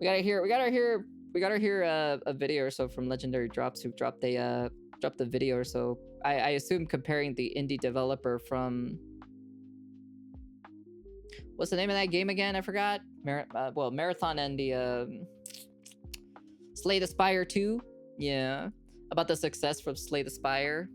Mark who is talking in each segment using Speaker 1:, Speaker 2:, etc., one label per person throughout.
Speaker 1: we gotta hear a video or so from Legendary Drops, who dropped a video or so. I assume comparing the indie developer from, what's the name of that game again? I forgot. Marathon and the Slay the Spire 2. Yeah, about the success from Slay the Spire.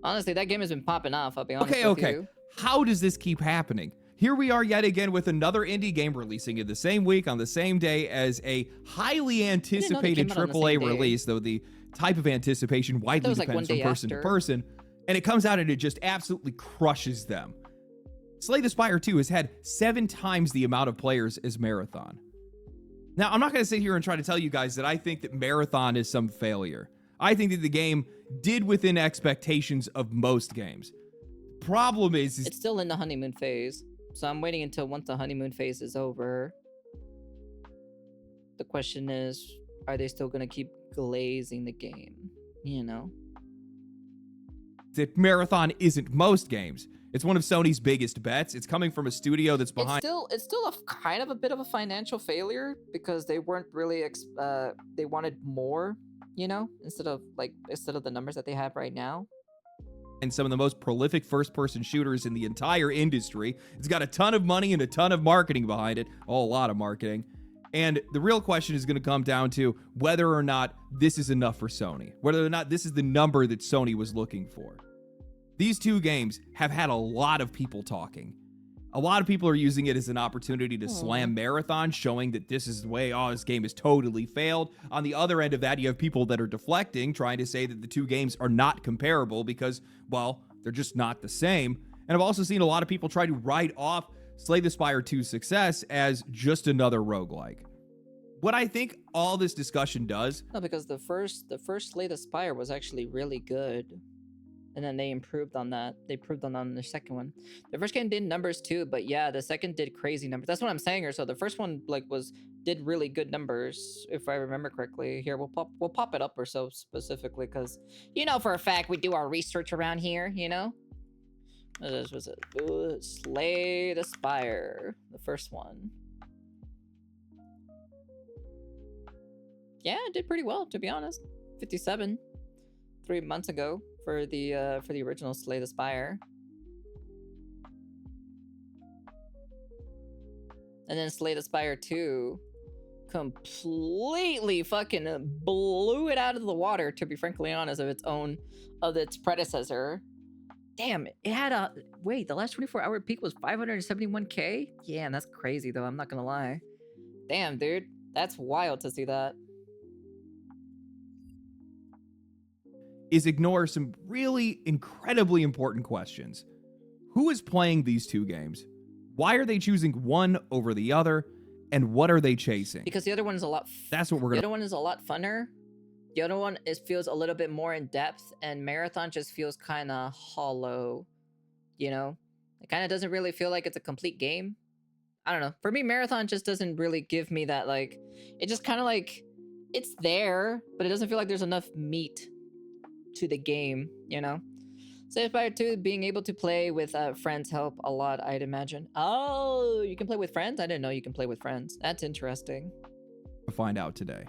Speaker 1: Honestly, that game has been popping off. I'll be honest with you.
Speaker 2: How does this keep happening? Here we are yet again with another indie game releasing in the same week on the same day as a highly anticipated AAA release, though the type of anticipation widely depends from person to person, and it comes out and it just absolutely crushes them. Slay the Spire 2 has had 7 times the amount of players as Marathon. Now, I'm not going to sit here and try to tell you guys that I think that Marathon is some failure. I think that the game did within expectations of most games. Problem is
Speaker 1: it's still in the honeymoon phase. So I'm waiting until once the honeymoon phase is over. The question is, are they still going to keep glazing the game? You know?
Speaker 2: That Marathon isn't most games. It's one of Sony's biggest bets. It's coming from a studio that's behind.
Speaker 1: It's still a kind of a bit of a financial failure because they weren't really they wanted more, you know, instead of the numbers that they have right now.
Speaker 2: And some of the most prolific first-person shooters in the entire industry. It's got a ton of money and a ton of marketing behind it. Oh, a lot of marketing. And the real question is going to come down to whether or not this is enough for Sony. Whether or not this is the number that Sony was looking for. These two games have had a lot of people talking. A lot of people are using it as an opportunity to slam Marathon, showing that this is the way, this game has totally failed. On the other end of that, you have people that are deflecting, trying to say that the two games are not comparable because, well, they're just not the same. And I've also seen a lot of people try to write off Slay the Spire 2's success as just another roguelike. What I think all this discussion does...
Speaker 1: No, because the first Slay the Spire was actually really good. And then they improved on that. They improved on the second one. The first game did numbers too, but yeah, the second did crazy numbers. That's what I'm saying here. So the first one did really good numbers, if I remember correctly. Here, we'll pop it up or so specifically, because you know for a fact we do our research around here, you know? This was it. Slay the Spire, the first one. Yeah, it did pretty well, to be honest. 57, 3 months ago. For the original Slay the Spire. And then Slay the Spire 2 completely fucking blew it out of the water, to be frankly honest, of its predecessor. Damn, it had the last 24-hour peak was 571k? Yeah, and that's crazy though, I'm not gonna lie. Damn, dude, that's wild to see that.
Speaker 2: Is ignore some really incredibly important questions. Who is playing these two games? Why are they choosing one over the other? And what are they chasing?
Speaker 1: Because the other one is a lot...
Speaker 2: That's what we're going to...
Speaker 1: The other one is a lot funner. The other one feels a little bit more in depth, and Marathon just feels kind of hollow, you know? It kind of doesn't really feel like it's a complete game. I don't know. For me, Marathon just doesn't really give me that, it just kind of it's there, but it doesn't feel like there's enough meat to the game, you know? Slay the Spire 2, being able to play with friends help a lot, I'd imagine. Oh, you can play with friends? I didn't know you can play with friends. That's interesting.
Speaker 2: We'll find out today.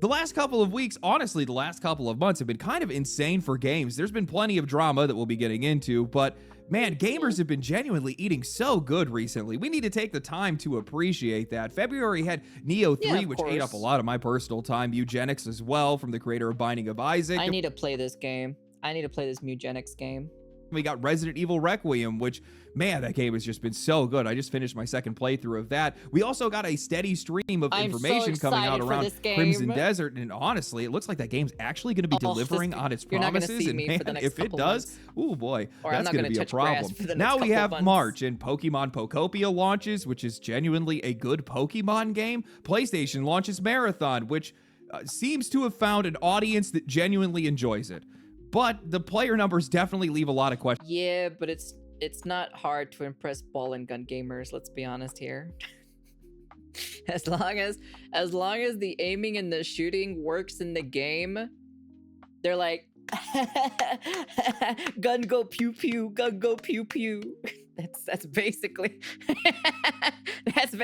Speaker 2: The last couple of weeks, honestly, the last couple of months have been kind of insane for games. There's been plenty of drama that we'll be getting into, but man, gamers have been genuinely eating so good recently. We need to take the time to appreciate that. February had Neo 3, which ate up a lot of my personal time. Eugenics as well, from the creator of Binding of Isaac.
Speaker 1: I need to play this game. I need to play this Eugenics game.
Speaker 2: We got Resident Evil Requiem, which, man, that game has just been so good. I just finished my second playthrough of that. We also got a steady stream of information coming out around Crimson Desert, and honestly, it looks like that game's actually going to be delivering on its promises, and man, if it does, oh boy, that's going to be a problem. Now we have March, and Pokemon Pokopia launches, which is genuinely a good Pokemon game. PlayStation launches Marathon, which seems to have found an audience that genuinely enjoys it. But the player numbers definitely leave a lot of questions.
Speaker 1: Yeah, but it's not hard to impress ball and gun gamers, let's be honest here. as long as the aiming and the shooting works in the game, they're like gun go pew pew, gun go pew pew. That's basically that's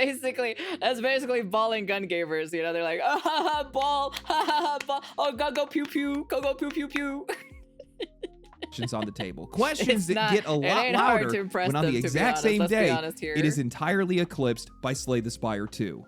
Speaker 1: basically ball and gun gamers. You know, they're like, oh, ha, ha, ball, ha, ha, ha, ball, oh, go pew pew, go pew pew pew.
Speaker 2: Questions on the table. Questions
Speaker 1: It's
Speaker 2: that
Speaker 1: not-
Speaker 2: get a
Speaker 1: it
Speaker 2: lot
Speaker 1: ain't hard
Speaker 2: louder
Speaker 1: to impress
Speaker 2: when on
Speaker 1: them,
Speaker 2: the
Speaker 1: to be
Speaker 2: exact
Speaker 1: honest.
Speaker 2: same
Speaker 1: Let's be
Speaker 2: day,
Speaker 1: honest here.
Speaker 2: it is entirely eclipsed by Slay the Spire 2.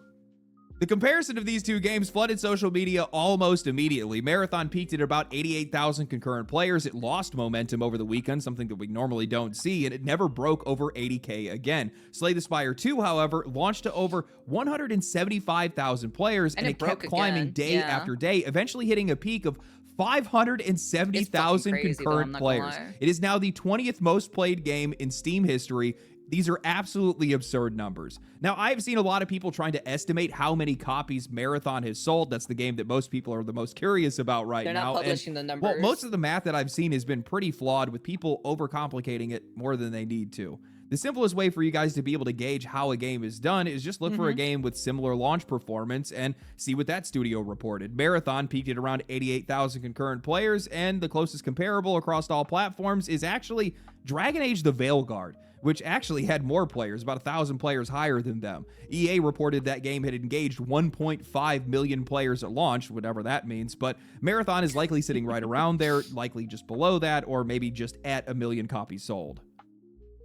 Speaker 2: The comparison of these two games flooded social media almost immediately. Marathon peaked at about 88,000 concurrent players. It lost momentum over the weekend, something that we normally don't see, and it never broke over 80K again. Slay the Spire 2, however, launched to over 175,000 players, and it kept
Speaker 1: broke
Speaker 2: climbing
Speaker 1: again.
Speaker 2: day
Speaker 1: Yeah.
Speaker 2: after day, eventually hitting a peak of 570,000
Speaker 1: crazy, though,
Speaker 2: concurrent
Speaker 1: I'm not gonna
Speaker 2: players.
Speaker 1: lie.
Speaker 2: It is now the 20th most played game in Steam history. These are absolutely absurd numbers. Now, I've seen a lot of people trying to estimate how many copies Marathon has sold. That's the game that most people are the most curious about right
Speaker 1: They're
Speaker 2: now.
Speaker 1: not publishing the
Speaker 2: Well,
Speaker 1: numbers.
Speaker 2: most of the math that I've seen has been pretty flawed, with people overcomplicating it more than they need to. The simplest way for you guys to be able to gauge how a game is done is just look for a game with similar launch performance and see what that studio reported. Marathon peaked at around 88,000 concurrent players, and the closest comparable across all platforms is actually Dragon Age the Veilguard, which actually had more players, about 1,000 players higher than them. EA reported that game had engaged 1.5 million players at launch, whatever that means, but Marathon is likely sitting right around there, likely just below that, or maybe just at 1 million copies sold.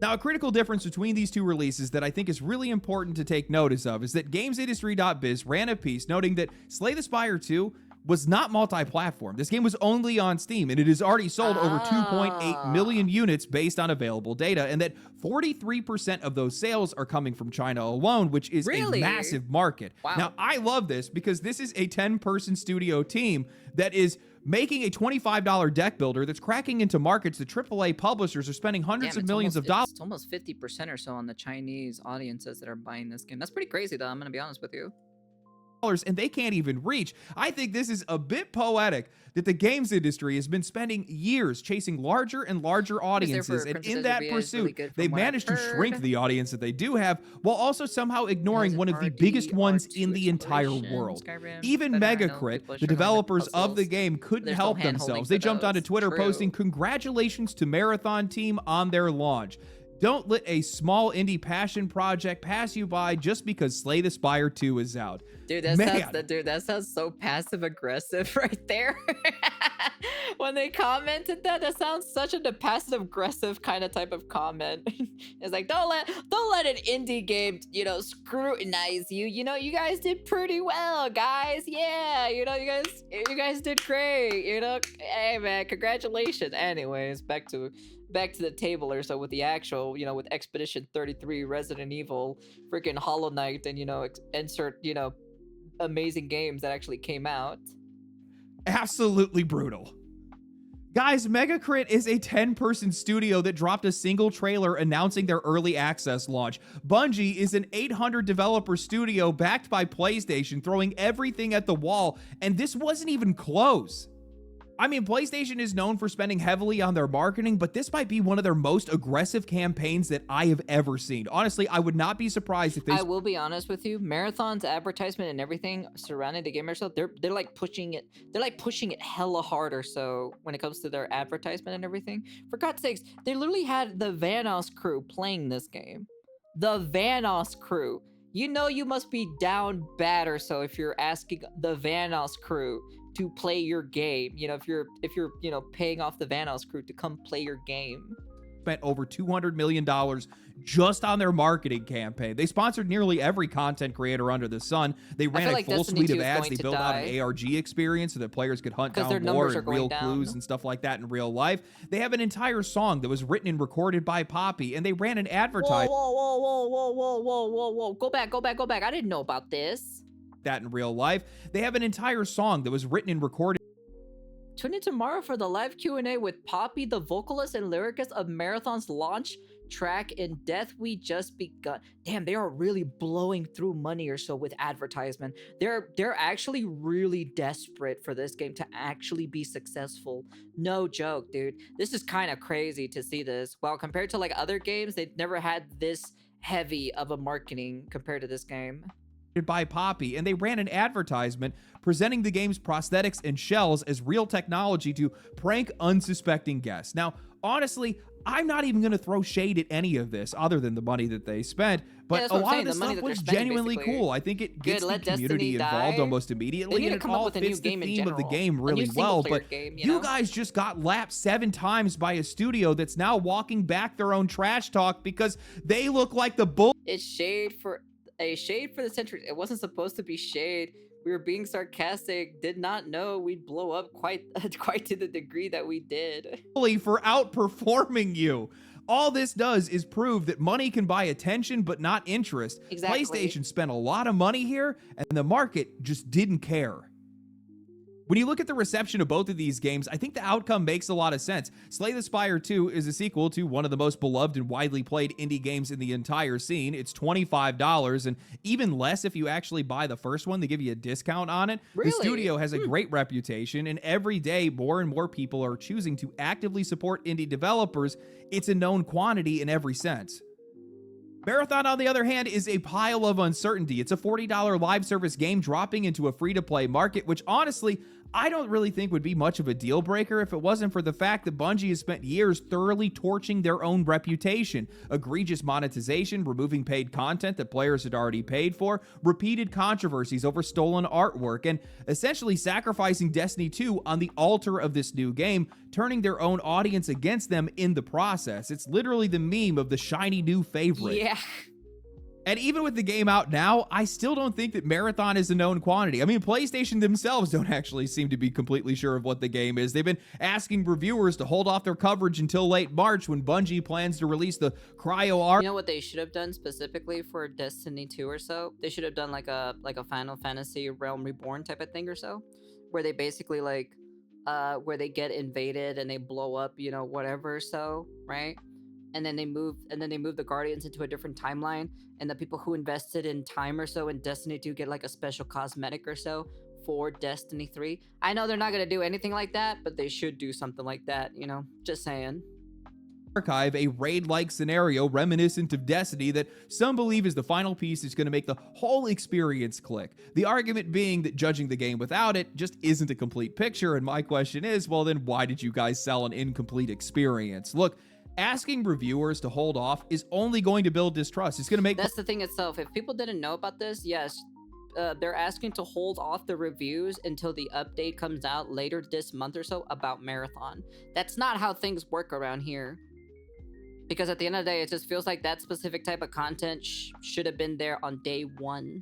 Speaker 2: Now, a critical difference between these two releases that I think is really important to take notice of is that GamesIndustry.biz ran a piece noting that Slay the Spire 2 was not multi-platform. This game was only on Steam, and it has already sold over 2.8 million units based on available data, and that 43% of those sales are coming from China alone, which is
Speaker 1: Really?
Speaker 2: a massive market.
Speaker 1: Wow.
Speaker 2: Now, I love this because this is a 10-person studio team that is making a $25 deck builder that's cracking into markets that AAA publishers are spending hundreds
Speaker 1: Damn,
Speaker 2: of
Speaker 1: it's
Speaker 2: millions
Speaker 1: almost-
Speaker 2: of dollars.
Speaker 1: It's almost 50% or so on the Chinese audiences that are buying this game. That's pretty crazy, though. I'm gonna be honest with you.
Speaker 2: And they can't even reach. I think this is a bit poetic that the games industry has been spending years chasing larger and larger audiences, and
Speaker 1: Princess
Speaker 2: in that
Speaker 1: Diablo is really
Speaker 2: pursuit,
Speaker 1: good from
Speaker 2: they've
Speaker 1: what I've
Speaker 2: managed to shrink
Speaker 1: heard.
Speaker 2: the audience that they do have, while also somehow ignoring
Speaker 1: Has
Speaker 2: one of the
Speaker 1: RD
Speaker 2: biggest ones
Speaker 1: R2
Speaker 2: in the entire
Speaker 1: exploration,
Speaker 2: world.
Speaker 1: Skyrim,
Speaker 2: Even
Speaker 1: but I know
Speaker 2: Megacrit,
Speaker 1: people are
Speaker 2: the
Speaker 1: struggling with
Speaker 2: developers of the
Speaker 1: puzzles.
Speaker 2: game, couldn't
Speaker 1: There's no
Speaker 2: help
Speaker 1: hand-holding
Speaker 2: themselves.
Speaker 1: for
Speaker 2: They jumped onto
Speaker 1: those.
Speaker 2: Twitter
Speaker 1: True.
Speaker 2: posting congratulations to Marathon Team on their launch. Don't let a small indie passion project pass you by just because Slay the Spire 2 is out.
Speaker 1: Dude, that
Speaker 2: Man.
Speaker 1: that sounds so passive aggressive right there. When they commented that, that sounds such a passive aggressive kind of type of comment. It's like, don't let an indie game, you know, scrutinize you. You know, you guys did pretty well, guys. Yeah, you know, you guys did great. You know, hey man, congratulations. Anyways, back to the table or so with the actual, you know, with Expedition 33, Resident Evil, freaking Hollow Knight, and, you know, insert, you know, amazing games that actually came out.
Speaker 2: Absolutely brutal. Guys, Megacrit is a 10-person studio that dropped a single trailer announcing their early access launch. Bungie is an 800-developer studio backed by PlayStation, throwing everything at the wall, and this wasn't even close. I mean, PlayStation is known for spending heavily on their marketing, but this might be one of their most aggressive campaigns that I have ever seen. Honestly, I would not be surprised if they...
Speaker 1: I will be honest with you, Marathon's advertisement and everything surrounding the game itself, they're like pushing it hella harder. So when it comes to their advertisement and everything, for God's sakes, they literally had the Vanoss crew playing this game. The Vanoss crew. You know, you must be down bad or so if you're asking the Vanoss crew to play your game. You know, if you're you know, paying off the Vanoss crew to come play your game.
Speaker 2: Spent over $200 million just on their marketing campaign. They sponsored nearly every content creator under the sun. They ran a
Speaker 1: like
Speaker 2: full
Speaker 1: Destiny
Speaker 2: suite
Speaker 1: 2
Speaker 2: of
Speaker 1: is
Speaker 2: ads.
Speaker 1: going
Speaker 2: They
Speaker 1: to
Speaker 2: built out
Speaker 1: die.
Speaker 2: an ARG experience so that players could hunt
Speaker 1: 'Cause their
Speaker 2: down lore
Speaker 1: numbers are
Speaker 2: and
Speaker 1: going
Speaker 2: real
Speaker 1: down.
Speaker 2: clues and stuff like that in real life. They have an entire song that was written and recorded by Poppy, and they ran an advertisement
Speaker 1: Whoa. Go back. I didn't know about this.
Speaker 2: that in real life. They have an entire song that was written and recorded
Speaker 1: Tune in tomorrow for the live Q&A with Poppy, the vocalist and lyricist of Marathon's launch track In Death We Just Begun. Damn, they are really blowing through money or so with advertisement. They're actually really desperate for this game to actually be successful. No joke, dude. This is kind of crazy to see this. Well, compared to like other games, they've never had this heavy of a marketing compared to this game.
Speaker 2: by Poppy, and they ran an advertisement presenting the game's prosthetics and shells as real technology to prank unsuspecting guests. Now, honestly, I'm not even going to throw shade at any of this other than the money that they spent. But
Speaker 1: that's
Speaker 2: a
Speaker 1: what I'm
Speaker 2: lot
Speaker 1: saying,
Speaker 2: of this
Speaker 1: the money
Speaker 2: stuff
Speaker 1: that
Speaker 2: was
Speaker 1: they're spending,
Speaker 2: genuinely
Speaker 1: basically.
Speaker 2: cool. I think it gets
Speaker 1: Good,
Speaker 2: the
Speaker 1: let
Speaker 2: community
Speaker 1: Destiny
Speaker 2: involved
Speaker 1: die.
Speaker 2: almost
Speaker 1: They
Speaker 2: immediately,
Speaker 1: need
Speaker 2: and
Speaker 1: to
Speaker 2: it
Speaker 1: come up
Speaker 2: all
Speaker 1: with a new
Speaker 2: fits the
Speaker 1: game in
Speaker 2: theme of the
Speaker 1: general.
Speaker 2: game
Speaker 1: A
Speaker 2: really
Speaker 1: new
Speaker 2: well.
Speaker 1: single-player
Speaker 2: But
Speaker 1: game,
Speaker 2: you guys just got lapped 7 times by a studio that's now walking back their own trash talk because they look like the bull.
Speaker 1: It's shade for the century. It wasn't supposed to be shade. We were being sarcastic. Did not know we'd blow up quite to the degree that we did.
Speaker 2: For outperforming you. All this does is prove that money can buy attention, but not interest.
Speaker 1: Exactly.
Speaker 2: PlayStation spent a lot of money here, and the market just didn't care. When you look at the reception of both of these games, I think the outcome makes a lot of sense. Slay the Spire 2 is a sequel to one of the most beloved and widely played indie games in the entire scene. It's $25, and even less if you actually buy the first one. They give you a discount on it.
Speaker 1: Really?
Speaker 2: The studio has a great reputation, and every day more and more people are choosing to actively support indie developers. It's a known quantity in every sense. Marathon, on the other hand, is a pile of uncertainty. It's a $40 live service game dropping into a free-to-play market, which honestly, I don't really think would be much of a deal breaker if it wasn't for the fact that Bungie has spent years thoroughly torching their own reputation. Egregious monetization, removing paid content that players had already paid for, repeated controversies over stolen artwork, and essentially sacrificing Destiny 2 on the altar of this new game, turning their own audience against them in the process. It's literally the meme of the shiny new favorite.
Speaker 1: Yeah.
Speaker 2: And even with the game out now, I still don't think that Marathon is a known quantity. I mean, PlayStation themselves don't actually seem to be completely sure of what the game is. They've been asking reviewers to hold off their coverage until late March when Bungie plans to release the Cryo Arc.
Speaker 1: You know what they should have done specifically for Destiny 2 or so? They should have done like a Final Fantasy Realm Reborn type of thing or so, where they basically where they get invaded and they blow up, you know, whatever, so, right? And then they move the Guardians into a different timeline, and the people who invested in time or so in Destiny 2 get like a special cosmetic or so for Destiny 3. I know they're not gonna do anything like that, but they should do something like that, you know? Just saying.
Speaker 2: Archive, a raid-like scenario reminiscent of Destiny that some believe is the final piece that's going to make the whole experience click. The argument being that judging the game without it just isn't a complete picture, and my question is, well then why did you guys sell an incomplete experience? Look, asking reviewers to hold off is only going to build distrust. It's going to make...
Speaker 1: That's the thing itself. If people didn't know about this, yes, they're asking to hold off the reviews until the update comes out later this month or so about Marathon. That's not how things work around here. Because at the end of the day, it just feels like that specific type of content should have been there on day one.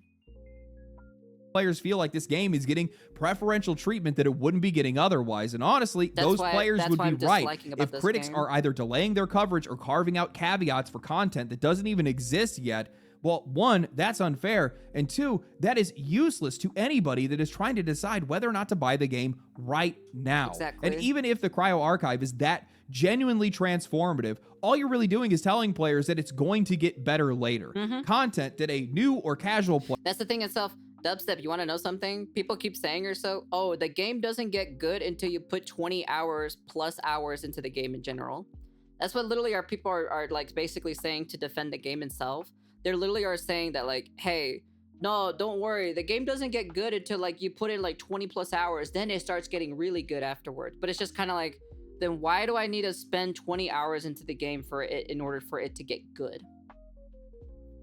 Speaker 2: Players feel like this game is getting preferential treatment that it wouldn't be getting otherwise. And honestly, those players would be right if critics are either delaying their coverage or carving out caveats for content that doesn't even exist yet. Well, one, that's unfair, and two, that is useless to anybody that is trying to decide whether or not to buy the game right now.
Speaker 1: Exactly.
Speaker 2: And even if the Cryo Archive is that genuinely transformative, all you're really doing is telling players that it's going to get better later. Content that a new or casual player...
Speaker 1: That's the thing itself. Dubstep, you want to know something? People keep saying or so, oh, the game doesn't get good until you put 20 hours plus hours into the game in general. That's what literally our people are like basically saying to defend the game itself. They literally are saying that like, hey, no, don't worry. The game doesn't get good until like you put in like 20 plus hours. Then it starts getting really good afterwards. But it's just kind of like, then why do I need to spend 20 hours into the game for it in order for it to get good?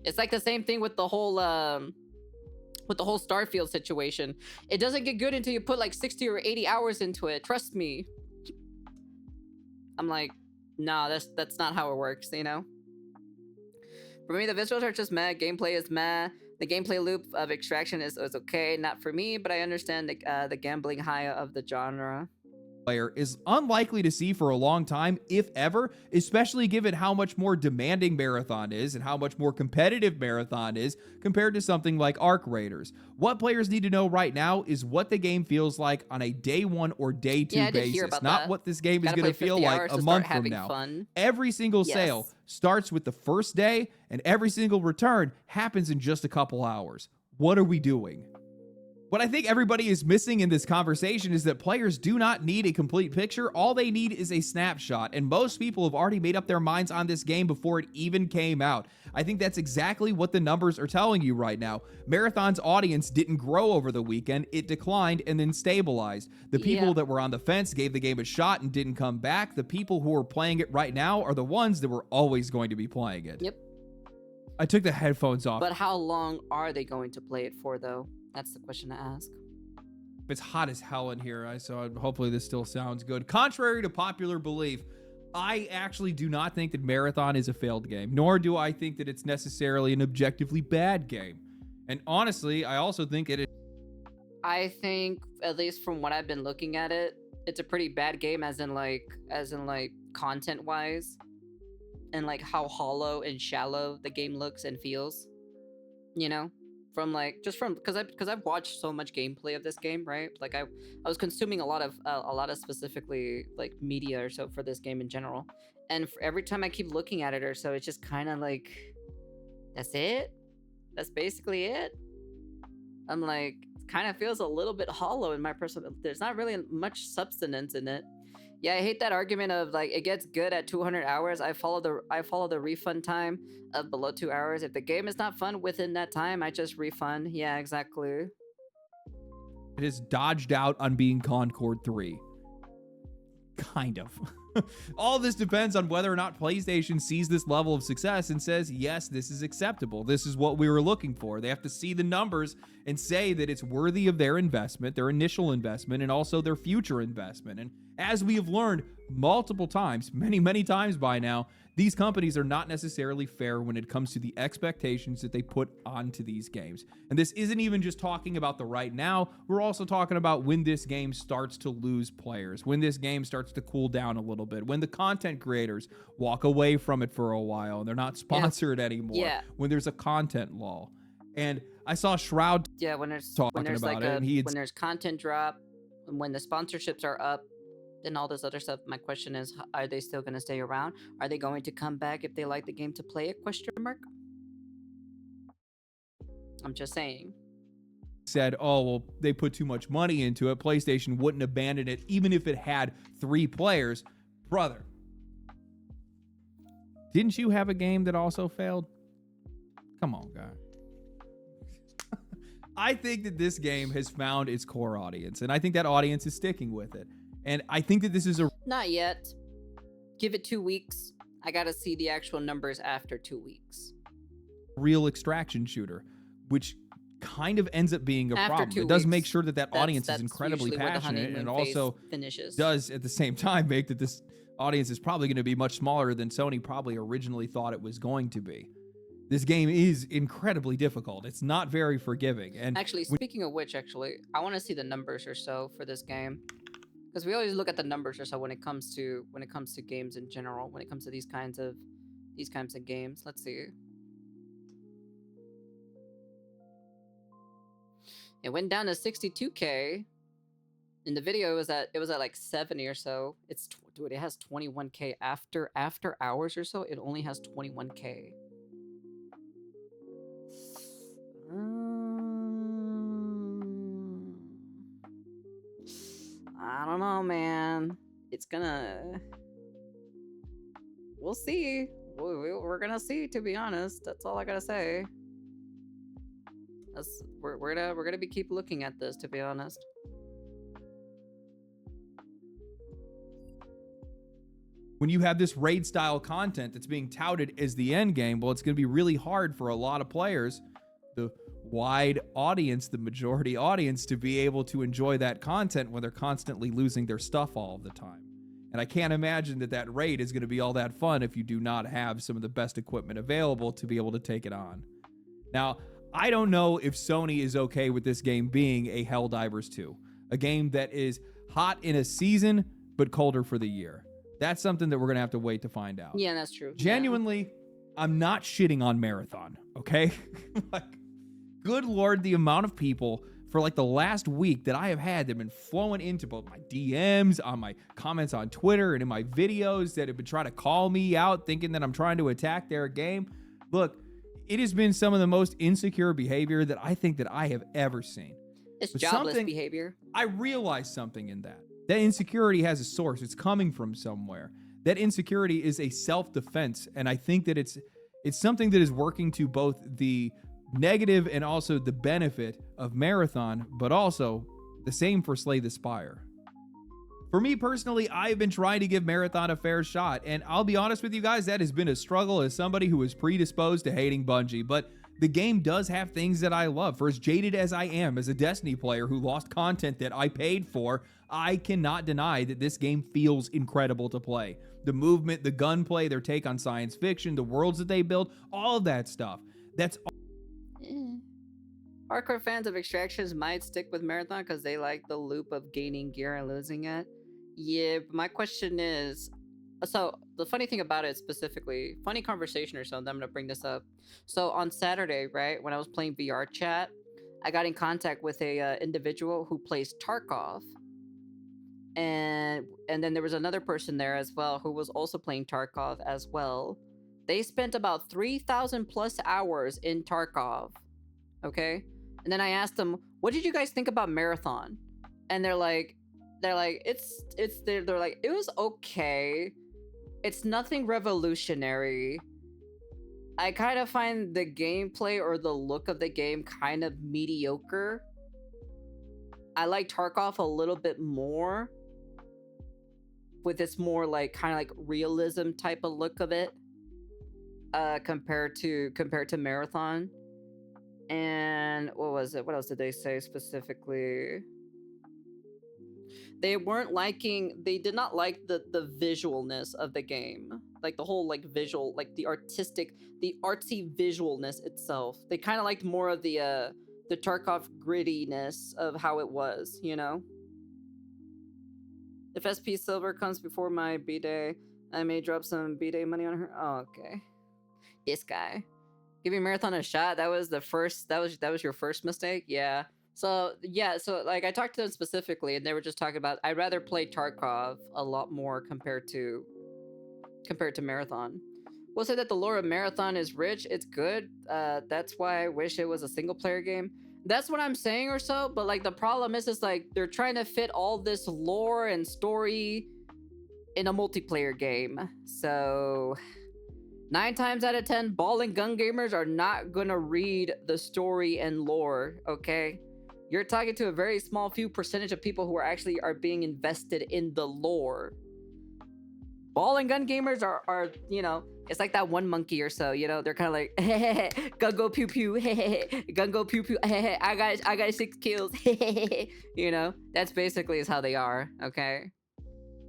Speaker 1: It's like the same thing with the whole Starfield situation. It doesn't get good until you put like 60 or 80 hours into it. Trust me. I'm like, nah, that's not how it works, you know? For me, the visuals are just meh. Gameplay is meh. The gameplay loop of extraction is okay. Not for me, but I understand the gambling high of the genre.
Speaker 2: Player is unlikely to see for a long time, if ever, especially given how much more demanding Marathon is and how much more competitive Marathon is compared to something like Arc Raiders. What players need to know right now is what the game feels like on a day one or day two basis, not what this game is going to feel like a month from now.
Speaker 1: Fun.
Speaker 2: Every single sale starts with the first day, and every single return happens in just a couple hours. What are we doing? What I think everybody is missing in this conversation is that players do not need a complete picture. All they need is a snapshot, and most people have already made up their minds on this game before it even came out. I think that's exactly what the numbers are telling you right now. Marathon's audience didn't grow over the weekend. It declined and then stabilized. The people that were on the fence gave the game a shot and didn't come back. The people who are playing it right now are the ones that were always going to be playing it.
Speaker 1: Yep.
Speaker 2: I took the headphones off.
Speaker 1: But how long are they going to play it for, though? That's the question to ask.
Speaker 2: It's hot as hell in here, so hopefully this still sounds good. Contrary to popular belief, I actually do not think that Marathon is a failed game, nor do I think that it's necessarily an objectively bad game. And honestly, I also think it is.
Speaker 1: I think, at least from what I've been looking at it, it's a pretty bad game, as in content-wise, and like how hollow and shallow the game looks and feels. You know? Because I've watched so much gameplay of this game, right? Like I was consuming a lot of specifically like media or so for this game in general, and every time I keep looking at it or so, it's just kind of like, that's it. That's basically it. I'm like, it kind of feels a little bit hollow in my personal. There's not really much substance in it. Yeah, I hate that argument of like it gets good at 200 hours. I follow the refund time of below 2 hours. If the game is not fun within that time, I just refund. Yeah, exactly.
Speaker 2: It has dodged out on being Concord 3. Kind of. All this depends on whether or not PlayStation sees this level of success and says, yes, this is acceptable. This is what we were looking for. They have to see the numbers and say that it's worthy of their investment, their initial investment, and also their future investment. And as we have learned multiple times, many times by now, these companies are not necessarily fair when it comes to the expectations that they put onto these games. And this isn't even just talking about the right now. We're also talking about when this game starts to lose players, when this game starts to cool down a little bit, when the content creators walk away from it for a while and they're not sponsored anymore, when there's a content lull. And I saw Shroud
Speaker 1: when there's
Speaker 2: when
Speaker 1: there's content drop, and when the sponsorships are up, and all this other stuff. My question is, are they still going to stay around? Are they going to come back if they like the game to play it? Question mark. I'm just saying.
Speaker 2: Said, oh, well, they put too much money into it. PlayStation wouldn't abandon it even if it had 3 players. Brother, didn't you have a game that also failed? Come on, guy. I think that this game has found its core audience, and I think that audience is sticking with it. And I think that this is a...
Speaker 1: Not yet. Give it 2 weeks. I gotta see the actual numbers after 2 weeks.
Speaker 2: Real extraction shooter, which kind of ends up being a problem. It does make sure that audience is incredibly passionate, and also does at the same time make that this audience is probably going to be much smaller than Sony probably originally thought it was going to be. This game is incredibly difficult. It's not very forgiving. And
Speaker 1: actually, speaking of which, I want to see the numbers or so for this game. Because we always look at the numbers or so when it comes to games in general, when it comes to these kinds of games. Let's see. It went down to 62K. In the video, it was at like 70 or so. Dude, it has 21K after hours or so. It only has 21K. I don't know, man. We'll see. We're gonna see, to be honest. That's all I gotta say. We're gonna keep looking at this, to be honest.
Speaker 2: When you have this raid style content that's being touted as the end game, well, it's gonna be really hard for a lot of players, the wide audience, the majority audience, to be able to enjoy that content when they're constantly losing their stuff all the time. And I can't imagine that raid is going to be all that fun if you do not have some of the best equipment available to be able to take it on. Now, I don't know if Sony is okay with this game being a Helldivers 2, a game that is hot in a season but colder for the year. That's something that we're going to have to wait to find out.
Speaker 1: Yeah, that's true.
Speaker 2: Genuinely, I'm not shitting on Marathon, okay? Like, good Lord, the amount of people for like the last week that I have had that have been flowing into both my DMs, on my comments on Twitter, and in my videos that have been trying to call me out thinking that I'm trying to attack their game. Look, it has been some of the most insecure behavior that I think that I have ever seen.
Speaker 1: It's
Speaker 2: But
Speaker 1: jobless
Speaker 2: something
Speaker 1: behavior.
Speaker 2: I realize something in that. That insecurity has a source. It's coming from somewhere. That insecurity is a self-defense, and I think that it's something that is working to both the negative and also the benefit of Marathon, but also the same for Slay the Spire. For me personally, I've been trying to give Marathon a fair shot, and I'll be honest with you guys, that has been a struggle as somebody who is predisposed to hating Bungie, but the game does have things that I love. For as jaded as I am as a Destiny player who lost content that I paid for, I cannot deny that this game feels incredible to play. The movement, the gunplay, their take on science fiction, the worlds that they build, all of that stuff. That's
Speaker 1: Hardcore fans of Extractions might stick with Marathon because they like the loop of gaining gear and losing it. Yeah, but my question is, so the funny thing about it specifically, funny conversation or something, I'm going to bring this up. So on Saturday, right, when I was playing VR chat, I got in contact with a individual who plays Tarkov. And then there was another person there as well who was also playing Tarkov as well. They spent about 3,000 plus hours in Tarkov. Okay? And then I asked them, what did you guys think about Marathon? And they're like, they're like, it was okay. It's nothing revolutionary. I kind of find the gameplay or the look of the game kind of mediocre. I like Tarkov a little bit more, with this more like kind of like realism type of look of it, compared to Marathon. And what was it? What else did they say specifically? They did not like the visualness of the game. Like the whole like visual, like the artsy visualness itself. They kind of liked more of the Tarkov grittiness of how it was, you know? If SP Silver comes before my B-Day, I may drop some B-Day money on her. Oh, okay. This guy. Giving Marathon a shot, that was your first mistake? Yeah. So like I talked to them specifically and they were just talking about I'd rather play Tarkov a lot more compared to Marathon. We'll say that the lore of Marathon is rich, it's good. That's why I wish it was a single player game. That's what I'm saying or so, but like the problem is like they're trying to fit all this lore and story in a multiplayer game. So 9 times out of 10, ball and gun gamers are not gonna read the story and lore, okay? You're talking to a very small few percentage of people who are being invested in the lore. Ball and gun gamers are you know, it's like that one monkey or so, you know, they're kind of like, hey, gun go pew pew, hey, gun go pew pew, hey, I got 6 kills, you know, that's basically is how they are, okay?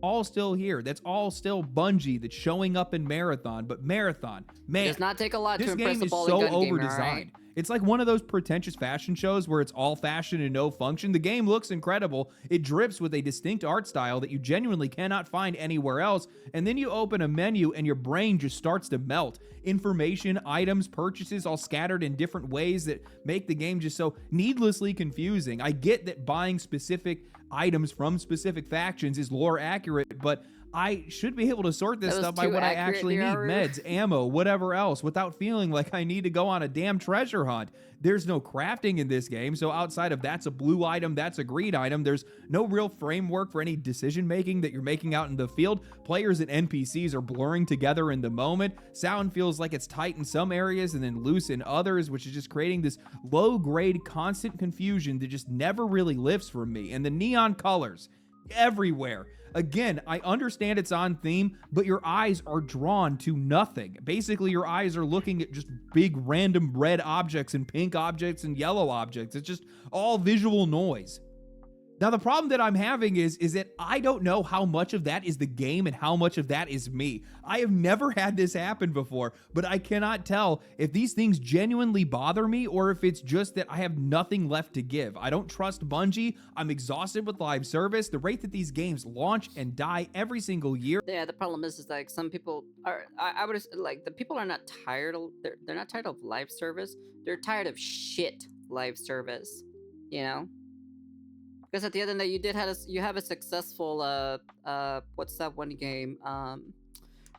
Speaker 2: all still here. That's all still Bungie that's showing up in Marathon. But Marathon, man,
Speaker 1: it does not take a lot to
Speaker 2: this
Speaker 1: impress
Speaker 2: game
Speaker 1: the
Speaker 2: is
Speaker 1: ball
Speaker 2: so
Speaker 1: and gun gamer,
Speaker 2: overdesigned.
Speaker 1: right?
Speaker 2: It's like one of those pretentious fashion shows where it's all fashion and no function. The game looks incredible. It drips with a distinct art style that you genuinely cannot find anywhere else. And then you open a menu and your brain just starts to melt. Information, items, purchases all scattered in different ways that make the game just so needlessly confusing. I get that buying specific items from specific factions is lore accurate, but I should be able to sort this stuff by what I actually need. Meds, ammo, whatever else, without feeling like I need to go on a damn treasure hunt. There's no crafting in this game, so outside of that's a blue item, that's a green item, there's no real framework for any decision making that you're making out in the field. Players and NPCs are blurring together in the moment. Sound feels like it's tight in some areas and then loose in others, which is just creating this low-grade, constant confusion that just never really lifts for me. And the neon colors everywhere. Again, I understand it's on theme, but your eyes are drawn to nothing. Basically, your eyes are looking at just big random red objects and pink objects and yellow objects. It's just all visual noise. Now, the problem that I'm having is that I don't know how much of that is the game and how much of that is me. I have never had this happen before, but I cannot tell if these things genuinely bother me or if it's just that I have nothing left to give. I don't trust Bungie. I'm exhausted with live service. The rate that these games launch and die every single year.
Speaker 1: Yeah, the problem is like some people are, I would like, the people are not tired of, they're not tired of live service. They're tired of shit live service, you know? Because at the end of the day, you have a successful what's that one game?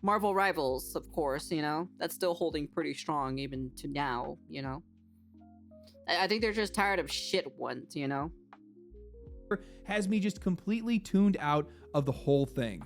Speaker 1: Marvel Rivals, of course. You know, that's still holding pretty strong even to now. You know, I think they're just tired of shit ones. You know,
Speaker 2: has me just completely tuned out of the whole thing.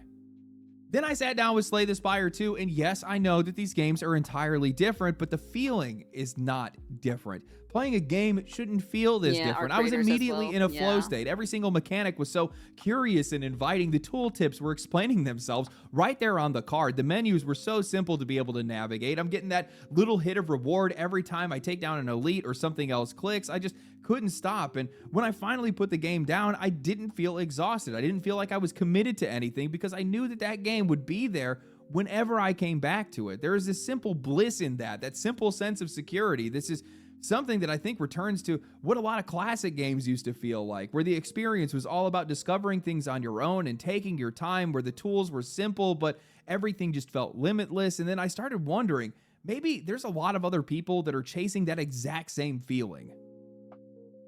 Speaker 2: Then I sat down with Slay the Spire 2, and yes, I know that these games are entirely different, but the feeling is not different. Playing a game shouldn't feel this different. I was immediately in a flow state. Every single mechanic was so curious and inviting. The tooltips were explaining themselves right there on the card. The menus were so simple to be able to navigate. I'm getting that little hit of reward every time I take down an elite or something else clicks. I just couldn't stop. And when I finally put the game down, I didn't feel exhausted. I didn't feel like I was committed to anything because I knew that that game would be there whenever I came back to it. There is this simple bliss in that simple sense of security. This is something that I think returns to what a lot of classic games used to feel like, where the experience was all about discovering things on your own and taking your time, where the tools were simple, but everything just felt limitless. And then I started wondering, maybe there's a lot of other people that are chasing that exact same feeling.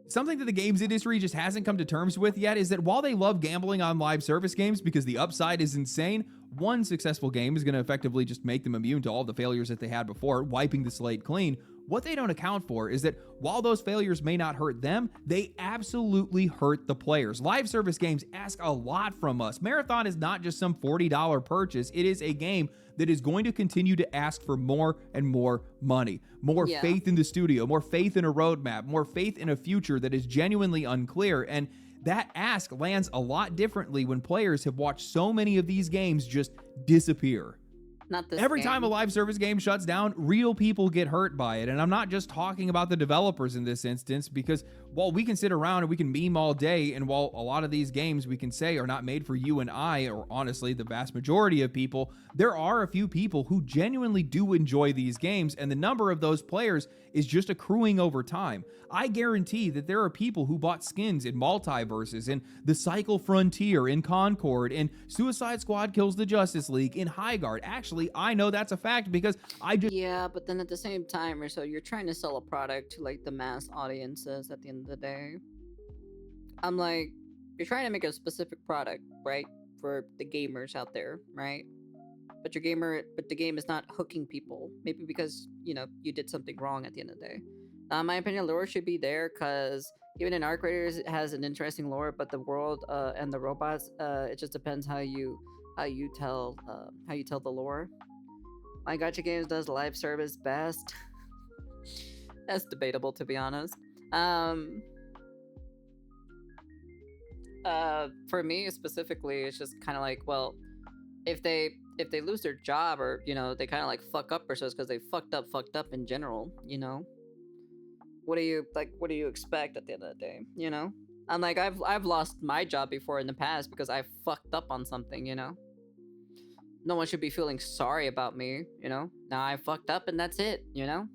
Speaker 2: Something that the games industry just hasn't come to terms with yet is that while they love gambling on live service games because the upside is insane, one successful game is going to effectively just make them immune to all the failures that they had before, wiping the slate clean. What they don't account for is that while those failures may not hurt them, they absolutely hurt the players. Live service games ask a lot from us. Marathon is not just some $40 purchase. It is a game that is going to continue to ask for more and more money, more faith in the studio, more faith in a roadmap, more faith in a future that is genuinely unclear. And that ask lands a lot differently when players have watched so many of these games just disappear.
Speaker 1: Not this
Speaker 2: Every
Speaker 1: game.
Speaker 2: time a live service game shuts down, real people get hurt by it. And I'm not just talking about the developers in this instance, because while we can sit around and we can meme all day, and while a lot of these games we can say are not made for you and I, or honestly the vast majority of people, there are a few people who genuinely do enjoy these games, and the number of those players is just accruing over time. I guarantee that there are people who bought skins in Multiverses, in The Cycle Frontier, in Concord, in Suicide Squad Kills the Justice League, in Highguard. Actually, I know that's a fact because I just...
Speaker 1: Yeah, but then at the same time, or so you're trying to sell a product to like the mass audiences at the end of the day. I'm like, you're trying to make a specific product, right? For the gamers out there, right? But the game is not hooking people. Maybe because, you know, you did something wrong at the end of the day. In my opinion, lore should be there because even in Arc Raiders, it has an interesting lore, but the world and the robots, it just depends how you tell the lore. My gacha games does live service best. That's debatable, to be honest. For me specifically, it's just kind of like, well, if they lose their job, or you know, they kind of like fuck up, or so it's because they fucked up in general, you know. What do you expect at the end of the day, you know? I'm like, I've lost my job before in the past because I fucked up on something, you know. No one should be feeling sorry about me, you know. Now I fucked up and that's it, you know.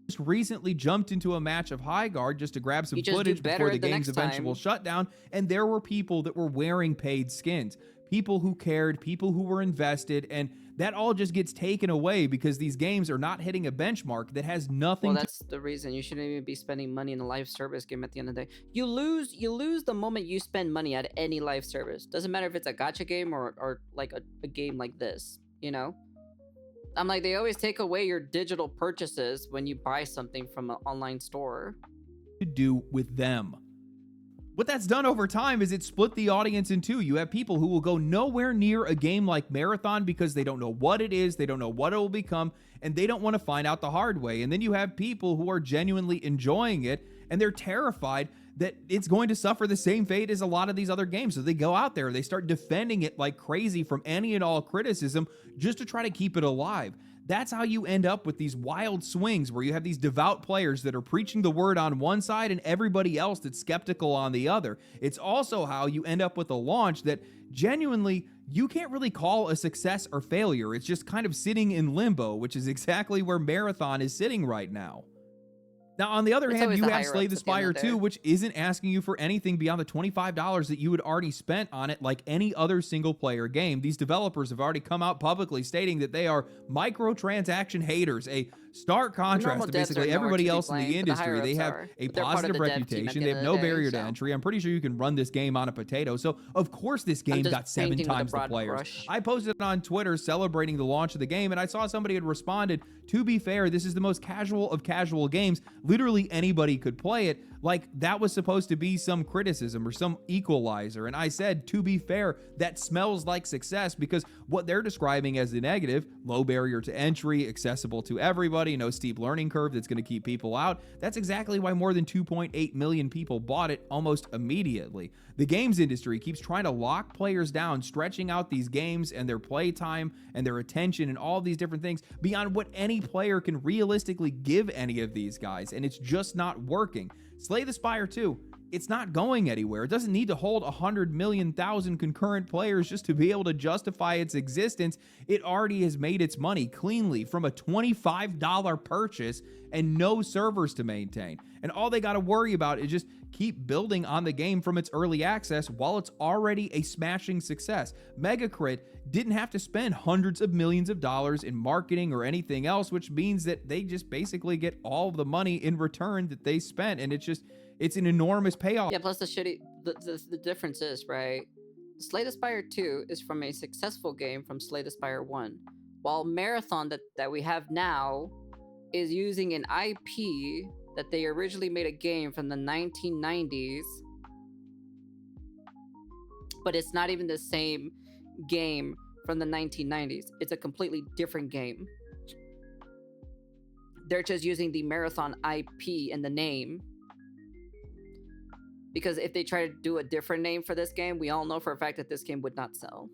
Speaker 2: Just recently jumped into a match of Highguard just to grab some footage before the game's eventual shutdown, and there were people that were wearing paid skins. People who cared, people who were invested, and that all just gets taken away because these games are not hitting a benchmark that has nothing.
Speaker 1: Well, that's the reason you shouldn't even be spending money in a live service game at the end of the day. You lose the moment you spend money at any live service. Doesn't matter if it's a gacha game or like a game like this, you know? I'm like, they always take away your digital purchases when you buy something from an online store.
Speaker 2: To do with them. What that's done over time is it split the audience in two. You have people who will go nowhere near a game like Marathon because they don't know what it is, they don't know what it will become, and they don't want to find out the hard way. And then you have people who are genuinely enjoying it, and they're terrified that it's going to suffer the same fate as a lot of these other games. So they go out there, they start defending it like crazy from any and all criticism just to try to keep it alive. That's how you end up with these wild swings where you have these devout players that are preaching the word on one side and everybody else that's skeptical on the other. It's also how you end up with a launch that genuinely you can't really call a success or failure. It's just kind of sitting in limbo, which is exactly where Marathon is sitting right now. Now, on the other hand, you have Slay the Spire 2, which isn't asking you for anything beyond the $25 that you had already spent on it like any other single-player game. These developers have already come out publicly stating that they are microtransaction haters, a Stark
Speaker 1: The
Speaker 2: contrast
Speaker 1: normal
Speaker 2: to
Speaker 1: devs are
Speaker 2: basically
Speaker 1: nowhere
Speaker 2: everybody
Speaker 1: to be
Speaker 2: else in the
Speaker 1: blamed, but the
Speaker 2: industry.
Speaker 1: higher
Speaker 2: They
Speaker 1: ups
Speaker 2: have
Speaker 1: are.
Speaker 2: a
Speaker 1: But they're part of
Speaker 2: positive
Speaker 1: the dev team at
Speaker 2: reputation.
Speaker 1: the
Speaker 2: They
Speaker 1: end
Speaker 2: have
Speaker 1: of
Speaker 2: no
Speaker 1: the day,
Speaker 2: barrier to
Speaker 1: so
Speaker 2: entry. I'm pretty sure you can run this game on a potato. So of course this
Speaker 1: I'm
Speaker 2: game
Speaker 1: just
Speaker 2: got 7
Speaker 1: painting with a
Speaker 2: times the
Speaker 1: broad
Speaker 2: players.
Speaker 1: brush.
Speaker 2: I posted on Twitter celebrating the launch of the game, and I saw somebody had responded, to be fair, this is the most casual of casual games. Literally anybody could play it. Like that was supposed to be some criticism or some equalizer. And I said, to be fair, that smells like success, because what they're describing as the negative, low barrier to entry, accessible to everybody, no steep learning curve that's going to keep people out, that's exactly why more than 2.8 million people bought it almost immediately. The games industry keeps trying to lock players down, stretching out these games and their play time and their attention and all these different things beyond what any player can realistically give any of these guys, and it's just not working. Slay the Spire 2, it's not going anywhere. It doesn't need to hold 100 million thousand concurrent players just to be able to justify its existence. It already has made its money cleanly from a $25 purchase and no servers to maintain. And all they got to worry about is just keep building on the game from its early access while it's already a smashing success. Megacrit didn't have to spend hundreds of millions of dollars in marketing or anything else, which means that they just basically get all of the money in return that they spent. And it's an enormous payoff.
Speaker 1: Yeah, plus the difference is, right? Slay the Spire 2 is from a successful game from Slay the Spire 1, while Marathon that we have now is using an IP that they originally made a game from the 1990s, but it's not even the same game from the 1990s. It's a completely different game. They're just using the Marathon IP and the name, because if they try to do a different name for this game, we all know for a fact that this game would not sell.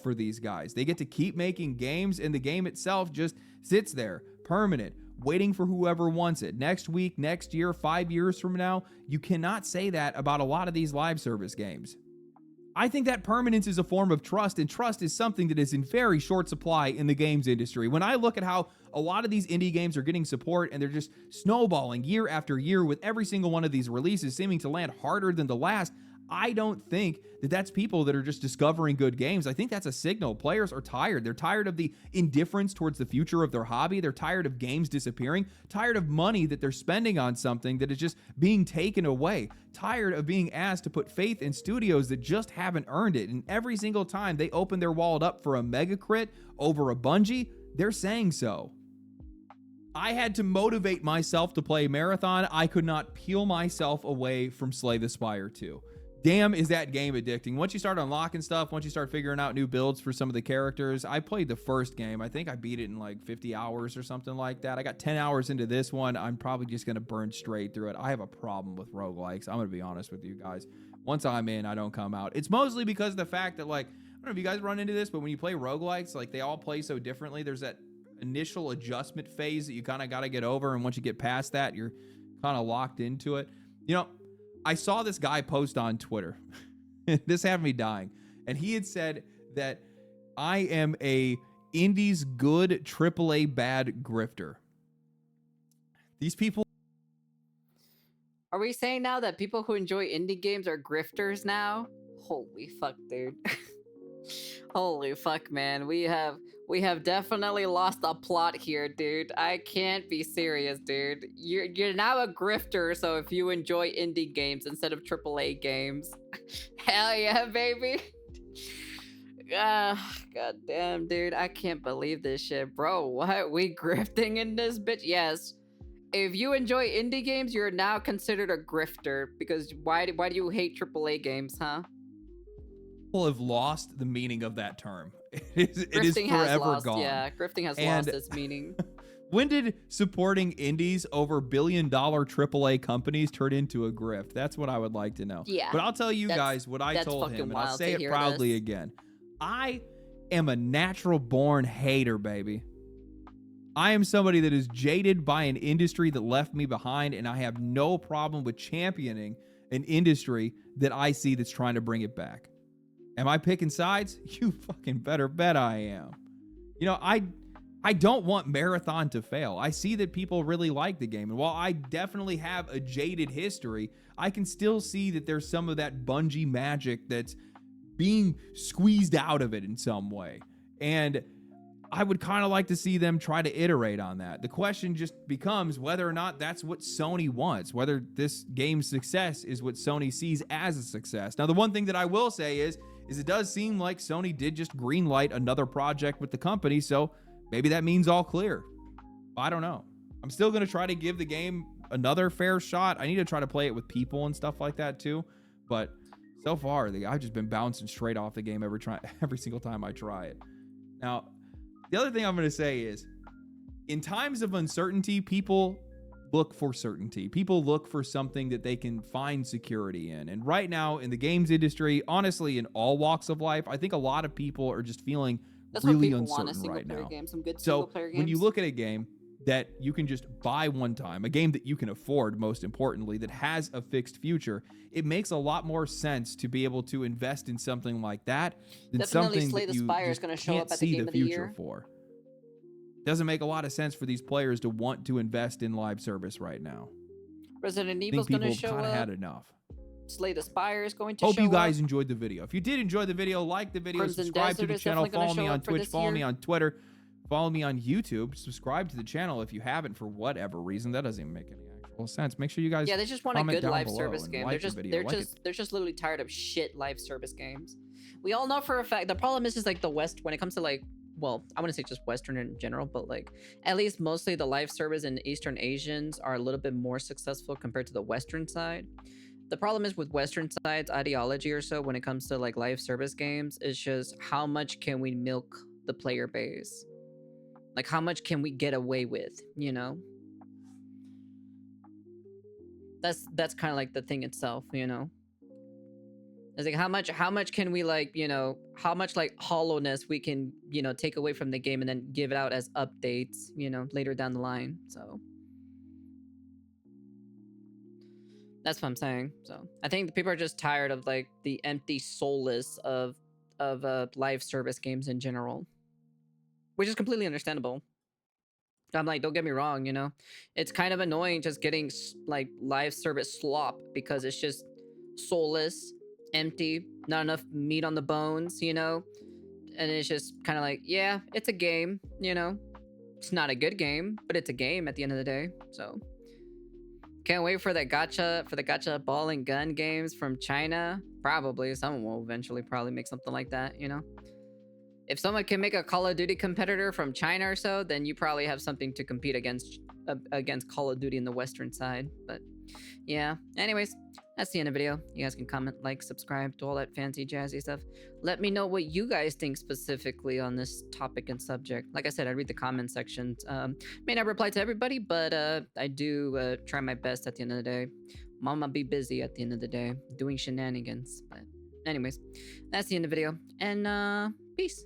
Speaker 2: For these guys, they get to keep making games, and the game itself just sits there, permanent, waiting for whoever wants it. Next week, next year, 5 years from now, you cannot say that about a lot of these live service games. I think that permanence is a form of trust, and trust is something that is in very short supply in the games industry. When I look at how a lot of these indie games are getting support and they're just snowballing year after year with every single one of these releases seeming to land harder than the last, I don't think that that's people that are just discovering good games. I think that's a signal. Players are tired. They're tired of the indifference towards the future of their hobby. They're tired of games disappearing, tired of money that they're spending on something that is just being taken away, tired of being asked to put faith in studios that just haven't earned it. And every single time they open their wallet up for a Megacrit over a Bungie, they're saying so. I had to motivate myself to play Marathon. I could not peel myself away from Slay the Spire 2. Damn, is that game addicting. Once you start unlocking stuff, once you start figuring out new builds for some of the characters, I played the first game. I think I beat it in like 50 hours or something like that. I got 10 hours into this one. I'm probably just going to burn straight through it. I have a problem with roguelikes. I'm going to be honest with you guys. Once I'm in, I don't come out. It's mostly because of the fact that, like, I don't know if you guys run into this, but when you play roguelikes, like, they all play so differently. There's that initial adjustment phase that you kind of got to get over, and once you get past that, you're kind of locked into it. You know, I saw this guy post on Twitter. This had me dying. And he had said that I am a indies good, AAA bad grifter. These people...
Speaker 1: Are we saying now that people who enjoy indie games are grifters now? Holy fuck, dude. Holy fuck, man. We have definitely lost a plot here, dude. I can't be serious, dude. You're now a grifter, so if you enjoy indie games instead of AAA games, hell yeah, baby. God damn, dude. I can't believe this shit, bro. What? We grifting in this bitch? Yes. If you enjoy indie games, you're now considered a grifter, because why do you hate AAA games, huh?
Speaker 2: People have lost the meaning of that term. It is forever gone.
Speaker 1: Yeah, grifting has lost its meaning.
Speaker 2: When did supporting indies over billion-dollar AAA companies turn into a grift? That's what I would like to know.
Speaker 1: Yeah.
Speaker 2: But I'll tell you guys what I told him, and I'll say it proudly again. I am a natural-born hater, baby. I am somebody that is jaded by an industry that left me behind, and I have no problem with championing an industry that I see that's trying to bring it back. Am I picking sides? You fucking better bet I am. You know, I don't want Marathon to fail. I see that people really like the game. And while I definitely have a jaded history, I can still see that there's some of that Bungie magic that's being squeezed out of it in some way. And I would kind of like to see them try to iterate on that. The question just becomes whether or not that's what Sony wants, whether this game's success is what Sony sees as a success. Now, the one thing that I will say is it does seem like Sony did just greenlight another project with the company, so maybe that means all clear. I don't know. I'm still going to try to give the game another fair shot. I need to try to play it with people and stuff like that too, but so far, I've just been bouncing straight off the game every single time I try it. Now, the other thing I'm going to say is, in times of uncertainty, people look for certainty. People look for something that they can find security in. And right now, in the games industry, honestly, in all walks of life, I think a lot of people are just feeling really uncertain right now. So when you look at a game that you can just buy one time, a game that you can afford, most importantly, that has a fixed future, it makes a lot more sense to be able to invest in something like that than
Speaker 1: Definitely
Speaker 2: something
Speaker 1: Slay
Speaker 2: that
Speaker 1: the
Speaker 2: you
Speaker 1: Spire is
Speaker 2: just
Speaker 1: gonna show
Speaker 2: can't
Speaker 1: up at the
Speaker 2: see
Speaker 1: game
Speaker 2: the
Speaker 1: of the
Speaker 2: future
Speaker 1: year.
Speaker 2: for. Doesn't make a lot of sense for these players to want to invest in live service right now.
Speaker 1: Resident
Speaker 2: I
Speaker 1: Evil's
Speaker 2: think
Speaker 1: gonna
Speaker 2: people
Speaker 1: show
Speaker 2: kind of
Speaker 1: up.
Speaker 2: had enough.
Speaker 1: Slay the Spire is going to
Speaker 2: Hope
Speaker 1: show
Speaker 2: you guys
Speaker 1: up.
Speaker 2: enjoyed the video. If you did enjoy the video, like the video,
Speaker 1: Crimson
Speaker 2: subscribe to
Speaker 1: Desert
Speaker 2: the
Speaker 1: is
Speaker 2: channel,
Speaker 1: definitely gonna
Speaker 2: follow me
Speaker 1: show
Speaker 2: on
Speaker 1: up for
Speaker 2: Twitch,
Speaker 1: this
Speaker 2: follow me
Speaker 1: year.
Speaker 2: on Twitter, follow me on YouTube, subscribe to the channel if you haven't for whatever reason. That doesn't even make any actual sense. Make sure you guys
Speaker 1: Yeah, they just want a
Speaker 2: comment
Speaker 1: good
Speaker 2: down
Speaker 1: live
Speaker 2: below
Speaker 1: service
Speaker 2: and
Speaker 1: game.
Speaker 2: like the video.
Speaker 1: They're just literally tired of shit live service games. We all know for a fact the problem is just like the West when it comes to like, well, I wouldn't say just Western in general, but like at least mostly the live service in Eastern Asians are a little bit more successful compared to the Western side. The problem is with Western side's ideology or so when it comes to like live service games is just how much can we milk the player base? Like how much can we get away with, you know? That's kind of like the thing itself, you know? It's like how much can we like, you know, how much like hollowness we can, you know, take away from the game and then give it out as updates, you know, later down the line. So that's what I'm saying. So I think the people are just tired of like the empty soulless of live service games in general, which is completely understandable. I'm like, don't get me wrong, you know, it's kind of annoying just getting like live service slop because it's just soulless, empty, not enough meat on the bones, you know, and it's just kind of like, yeah, it's a game, you know, it's not a good game, but it's a game at the end of the day. So can't wait for the gotcha ball and gun games from China. Probably someone will eventually probably make something like that, you know. If someone can make a Call of Duty competitor from China or so, then you probably have something to compete against Call of Duty in the Western side. But yeah, anyways, that's the end of the video. You guys can comment, like, subscribe, do all that fancy jazzy stuff. Let me know what you guys think specifically on this topic and subject. Like I said, I read the comment sections. May not reply to everybody, but I do try my best at the end of the day. Mama be busy at the end of the day doing shenanigans. But anyways, that's the end of the video, and peace.